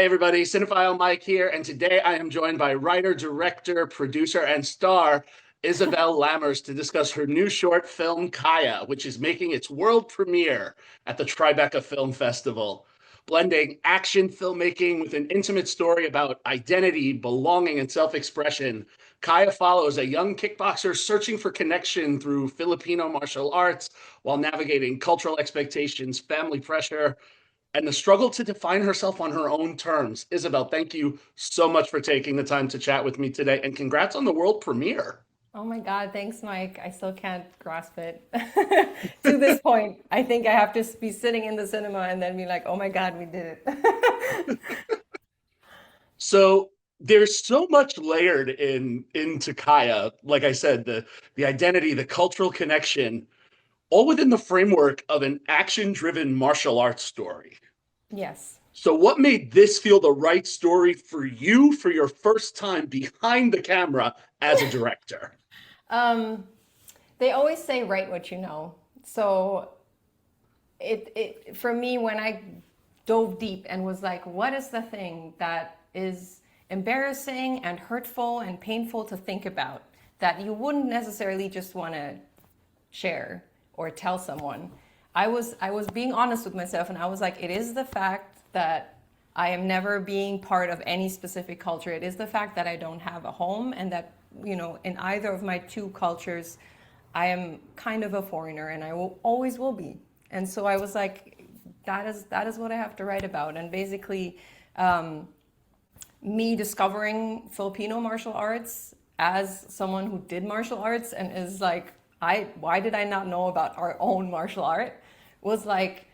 everybody, Cinephile Mike here, and today I am joined by writer, director, producer, and star Isabel Lamers to discuss her new short film, Kaya, which is making its world premiere at the Tribeca Film Festival. Blending action filmmaking with an intimate story about identity, belonging, and self expression, Kaya follows a young kickboxer searching for connection through Filipino martial arts while navigating cultural expectations, family pressure, and the struggle to define herself on her own terms. Isabel, thank you so much for taking the time to chat with me today, and congrats on the world premiere. Oh my God, thanks, Mike. I still can't grasp it. To this point, I think I have to be sitting in the cinema and then be like, oh my God, we did it. So there's so much layered into Kaya. Like I said, the identity, the cultural connection, all within the framework of an action-driven martial arts story. Yes. So what made this feel the right story for you for your first time behind the camera as a director? Um, they always say write what you know. So it for me when I dove deep and was like, what is the thing that is embarrassing and hurtful and painful to think about that you wouldn't necessarily just want to share or tell someone. I was being honest with myself and I was like, it is the fact that I am never being part of any specific culture. It is the fact that I don't have a home and that, in either of my two cultures, I am kind of a foreigner and I will always will be. And so I was like, that is what I have to write about. And basically, me discovering Filipino martial arts as someone who did martial arts and is like, why did I not know about our own martial art? Was like,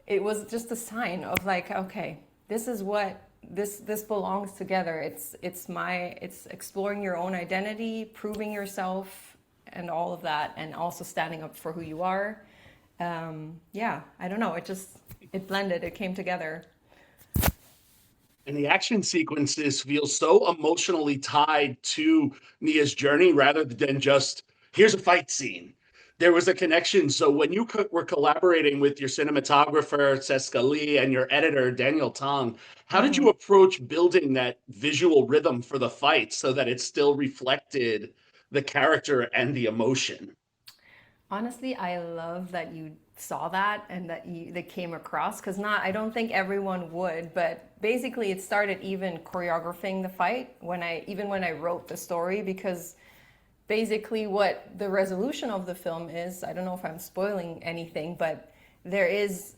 it was just a sign of like, okay, this is what this belongs together. It's exploring your own identity, proving yourself, and all of that, and also standing up for who you are. Yeah, I don't know. It blended. It came together. And the action sequences feel so emotionally tied to Nia's journey rather than just here's a fight scene. There was a connection. So when you were collaborating with your cinematographer, Cesca Lee, and your editor, Daniel Tong, how did Mm-hmm. you approach building that visual rhythm for the fight so that it still reflected the character and the emotion? Honestly, I love that you saw that and that came across because not I don't think everyone would, but basically it started even choreographing the fight when I wrote the story because basically what the resolution of the film is, I don't know if I'm spoiling anything, but there is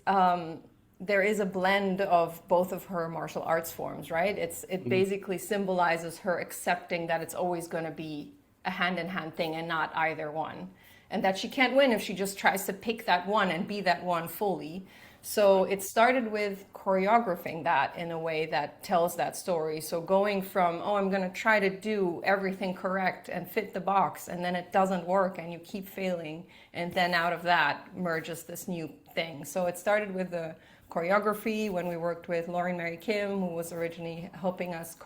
there is a blend of both of her martial arts forms, right? It Mhm. basically symbolizes her accepting that it's always going to be a hand in hand thing and not either one. And that she can't win if she just tries to pick that one and be that one fully. So it started with choreographing that in a way that tells that story. So going from, oh, I'm going to try to do everything correct and fit the box, and then it doesn't work and you keep failing. And then out of that merges this new thing. So it started with the choreography when we worked with Lauren Mary Kim, who was originally helping us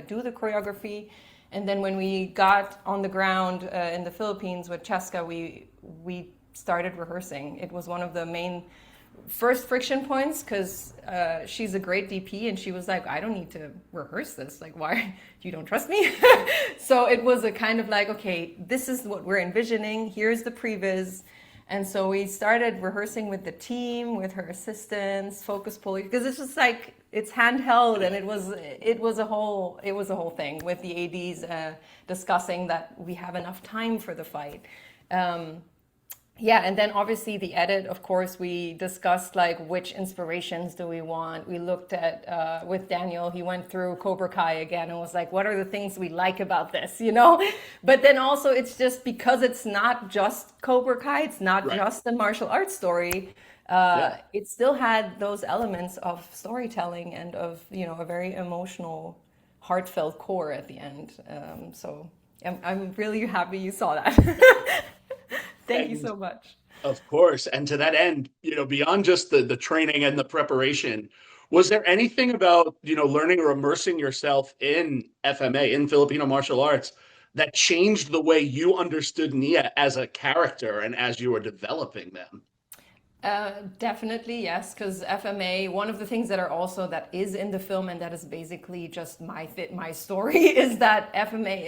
do the choreography. And then when we got on the ground in the Philippines with Cesca, we started rehearsing. It was one of the main first friction points because she's a great DP and she was like, I don't need to rehearse this. Like, why? You don't trust me? So it was a kind of like, okay, this is what we're envisioning. Here's the previs. And so we started rehearsing with the team, with her assistants, focus pulling, because it's just like it's handheld, and it was a whole thing with the ads discussing that we have enough time for the fight. Um, yeah, and then obviously the edit, of course, we discussed like which inspirations do we want. We looked at with Daniel, he went through Cobra Kai again and was like, what are the things we like about this, you know? But then also it's just because it's not just Cobra Kai, it's not Right. just a martial arts story. Yeah. It still had those elements of storytelling and of, a very emotional, heartfelt core at the end. So I'm really happy you saw that. Thank you And so much. of course. And to that end, beyond just the training and the preparation, was there anything about, learning or immersing yourself in FMA, in Filipino martial arts, that changed the way you understood Nia as a character and as you were developing them? Definitely, yes, because FMA, one of the things that are also that is in the film and that is basically just my story is that FMA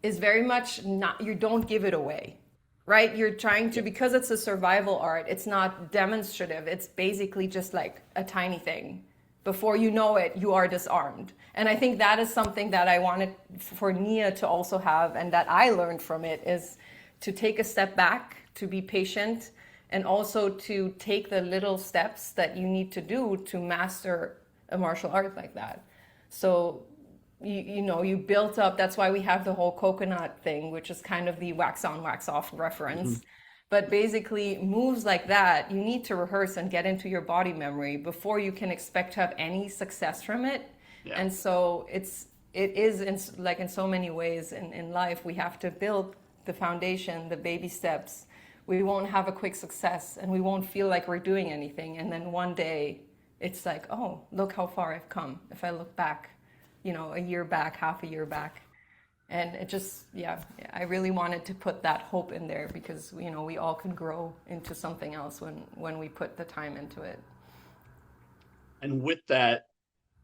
is very much not, you don't give it away, right? You're trying to, Yeah. because it's a survival art, it's not demonstrative. It's basically just like a tiny thing. Before you know it, you are disarmed. And I think that is something that I wanted for Nia to also have, and that I learned from it, is to take a step back, to be patient, and also to take the little steps that you need to do to master a martial art like that. So you know, you built up, that's why we have the whole coconut thing, which is kind of the wax on wax off Mhm. reference. But basically moves like that you need to rehearse and get into your body memory before you can expect to have any success from it. Yeah. And so it is in, like in so many ways in life we have to build the foundation, the baby steps. We won't have a quick success and we won't feel like we're doing anything, and then one day it's like, oh, look how far I've come if I look back, you know, a year back, half a year back. And it just, yeah, I really wanted to put that hope in there because, you know, we all can grow into something else when we put the time into it. And with that,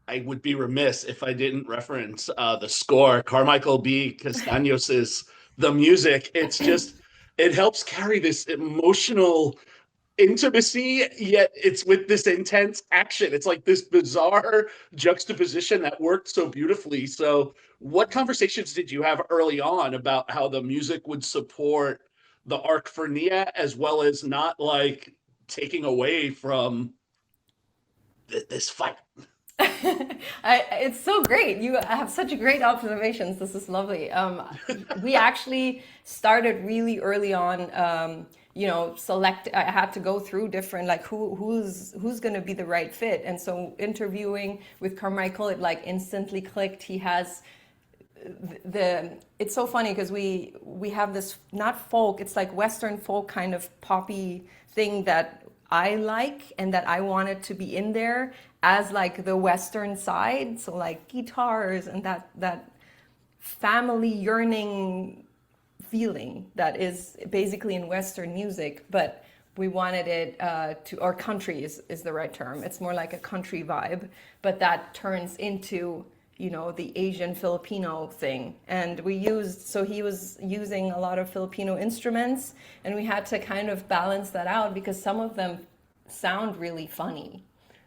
I would be remiss if I didn't reference the score, Carmichael B. Castaños's The Music. It's just, it helps carry this emotional intimacy, yet it's with this intense action. It's like this bizarre juxtaposition that worked so beautifully. So, what conversations did you have early on about how the music would support the arc for Nia, as well as not like taking away from this fight? It's so great. You have such great observations. This is lovely. We actually started really early on. You know, select. I had to go through different like who's going to be the right fit, and so interviewing with Carmichael, it like instantly clicked. He has the it's so funny because we have this not folk, it's like western folk kind of poppy thing that I like and that I wanted to be in there as like the western side, so like guitars and that family yearning feeling that is basically in western music, but we wanted it to, or country is the right term, it's more like a country vibe, but that turns into, you know, the Asian Filipino thing. And we used, so he was using a lot of Filipino instruments, and we had to kind of balance that out because some of them sound really funny.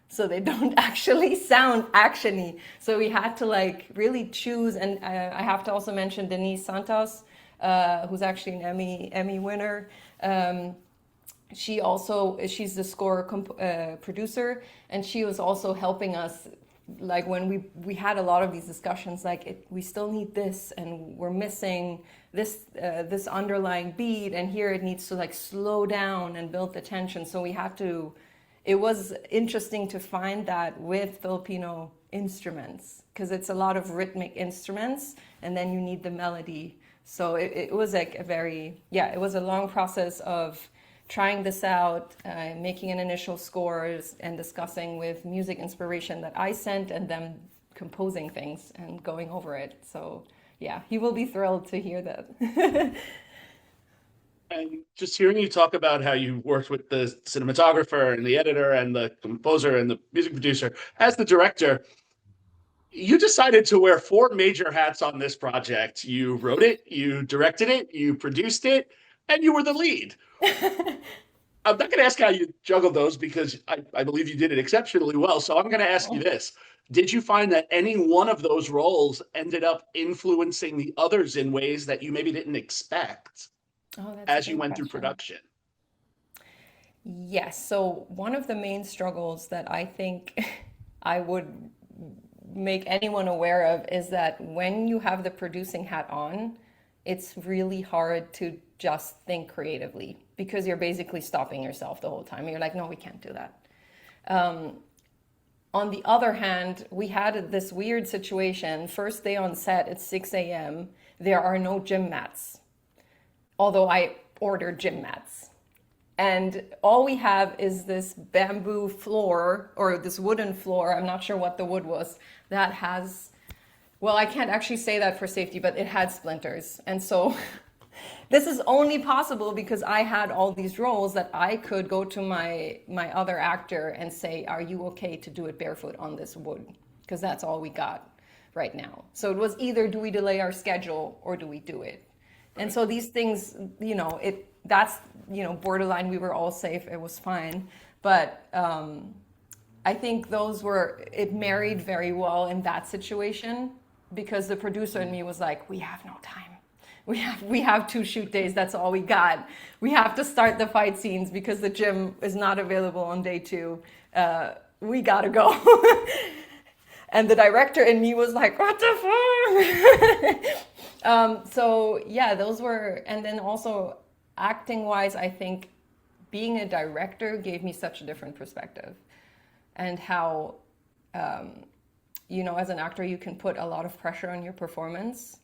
So they don't actually sound actiony. So we had to like really choose. And I have to also mention Denise Santos, who's actually an Emmy winner. She's the score producer, and she was also helping us like when we had a lot of these discussions, like we still need this and we're missing this underlying beat, and here it needs to like slow down and build the tension. So we had to, it was interesting to find that with Filipino instruments because it's a lot of rhythmic instruments and then you need the melody. So it was like a very, yeah, it was a long process of trying this out, making an initial scores and discussing with music inspiration that I sent and them composing things and going over it. So yeah, he will be thrilled to hear that. And just hearing you talk about how you worked with the cinematographer and the editor and the composer and the music producer as the director, you decided to wear four major hats on this project. You wrote it, you directed it, you produced it, and you were the lead. I'm not going to ask how you juggled those because I believe you did it exceptionally well. So I'm going to ask you this. Did you find that any one of those roles ended up influencing the others in ways that you maybe didn't expect Oh, that's a as you great went through question. production? Yes, so one of the main struggles that I think I would make anyone aware of is that when you have the producing hat on, it's really hard to just think creatively because you're basically stopping yourself the whole time. You're like, no, we can't do that. On the other hand, we had this weird situation. First day on set at 6 a.m., there are no gym mats, although I ordered gym mats. And all we have is this bamboo floor or this wooden floor. I'm not sure what the wood was that has, well, I can't actually say that for safety, but it had splinters. And so This is only possible because I had all these roles that I could go to my other actor and say, are you okay to do it barefoot on this wood? Because that's all we got right now. So it was either do we delay our schedule or do we do it? And so these things, that's borderline. We were all safe. It was fine. But I think it married very well in that situation, because the producer and me was like, we have no time. We have 2 shoot days. That's all we got. We have to start the fight scenes because the gym is not available on day 2. We gotta go. And the director and me was like, what the fuck? So yeah, those were, and then also acting wise, I think being a director gave me such a different perspective, and how, as an actor, you can put a lot of pressure on your performance.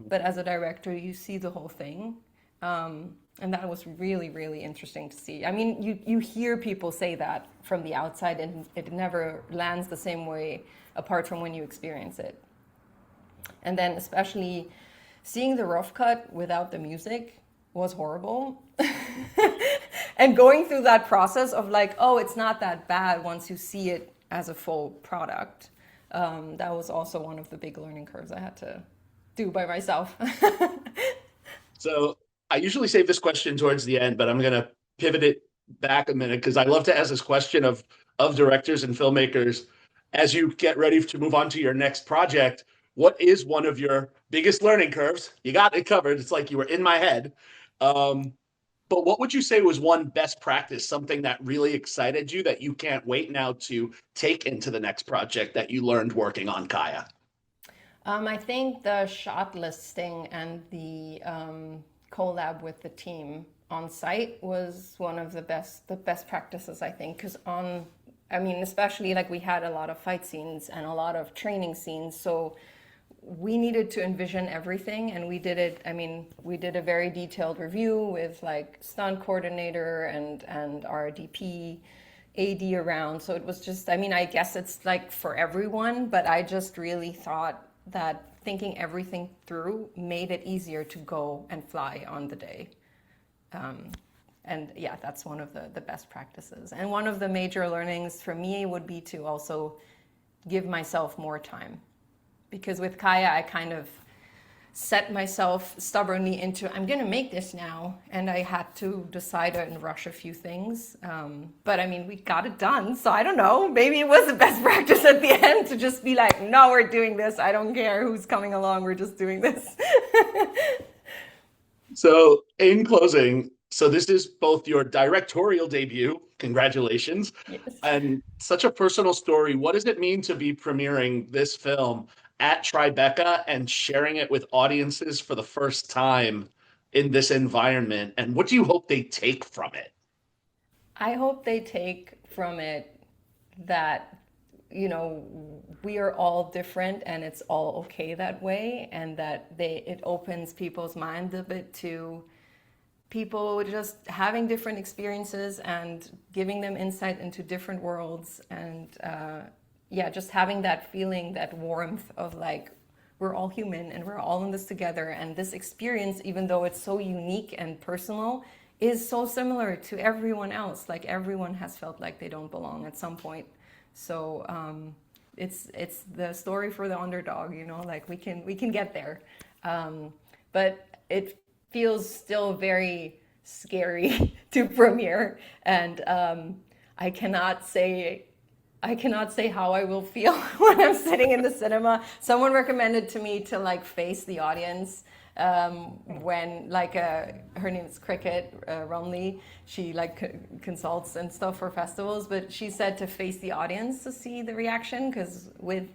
But as a director, you see the whole thing. And that was really, really interesting to see. I mean, you hear people say that from the outside, and it never lands the same way apart from when you experience it. And then especially seeing the rough cut without the music was horrible. And going through that process of like, oh, it's not that bad once you see it as a full product. That was also one of the big learning curves I had to do by myself. So I usually save this question towards the end, but I'm going to pivot it back a minute because I love to ask this question of directors and filmmakers as you get ready to move on to your next project. What is one of your biggest learning curves? You got it covered. It's like you were in my head. But what would you say was one best practice, something that really excited you that you can't wait now to take into the next project that you learned working on Kaya? I think the shot listing and the collab with the team on site was one of the best practices, I think, because especially like we had a lot of fight scenes and a lot of training scenes, so we needed to envision everything, and we did it. I mean, we did a very detailed review with like stunt coordinator and our DP, AD around. So it was just, I guess it's like for everyone, but I just really thought that thinking everything through made it easier to go and fly on the day. And yeah, that's one of the best practices. And one of the major learnings for me would be to also give myself more time. Because with Kaya, I kind of set myself stubbornly into, I'm going to make this now. And I had to decide and rush a few things. But we got it done. So I don't know, maybe it was the best practice at the end to just be like, no, we're doing this. I don't care who's coming along. We're just doing this. So in closing, so this is both your directorial debut, congratulations, Yes. and such a personal story. What does it mean to be premiering this film at Tribeca and sharing it with audiences for the first time in this environment? And what do you hope they take from it? I hope they take from it that, we are all different and it's all okay that way, and that it opens people's mind a bit to people just having different experiences and giving them insight into different worlds, and just having that feeling, that warmth of like, we're all human and we're all in this together, and this experience, even though it's so unique and personal, is so similar to everyone else. Like everyone has felt like they don't belong at some point. So it's the story for the underdog, like we can get there. But it feels still very scary to premiere, and I cannot say how I will feel when I'm sitting in the cinema. Someone recommended to me to like face the audience when her name is Cricket Rumley. She consults and stuff for festivals, but she said to face the audience to see the reaction, because with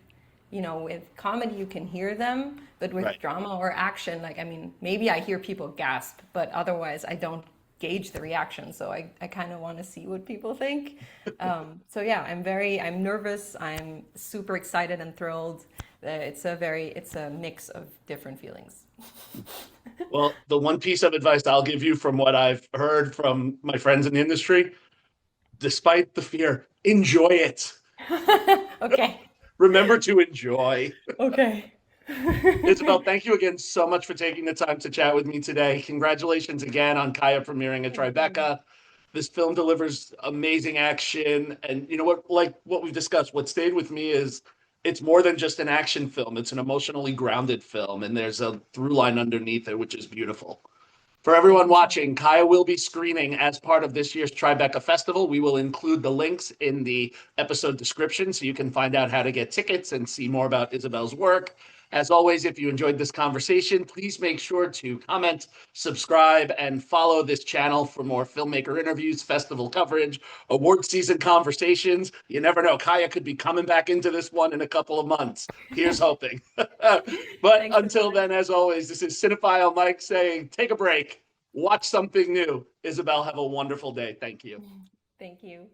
comedy you can hear them, but with drama or action, maybe I hear people gasp, but otherwise I don't gauge the reaction. So I kind of want to see what people think. So yeah, I'm nervous. I'm super excited and thrilled. It's a mix of different feelings. Well, the one piece of advice I'll give you from what I've heard from my friends in the industry, despite the fear, enjoy it. Okay. Remember to enjoy. Okay. Isabel, thank you again so much for taking the time to chat with me today. Congratulations again on Kaya premiering at Thank you. Tribeca. This film delivers amazing action. And you know what, like what we've discussed, what stayed with me is it's more than just an action film. It's an emotionally grounded film, and there's a through line underneath it, which is beautiful. For everyone Thank you. watching, Kaya will be screening as part of this year's Tribeca Festival. We will include the links in the episode description so you can find out how to get tickets and see more about Isabel's work. As always, if you enjoyed this conversation, please make sure to comment, subscribe, and follow this channel for more filmmaker interviews, festival coverage, award season conversations. You never know, Kaya could be coming back into this one in a couple of months. Here's hoping. But Thanks so until much. then, as always, this is Cinephile Mike saying, take a break, watch something new. Isabel, have a wonderful day. Thank you. Thank you.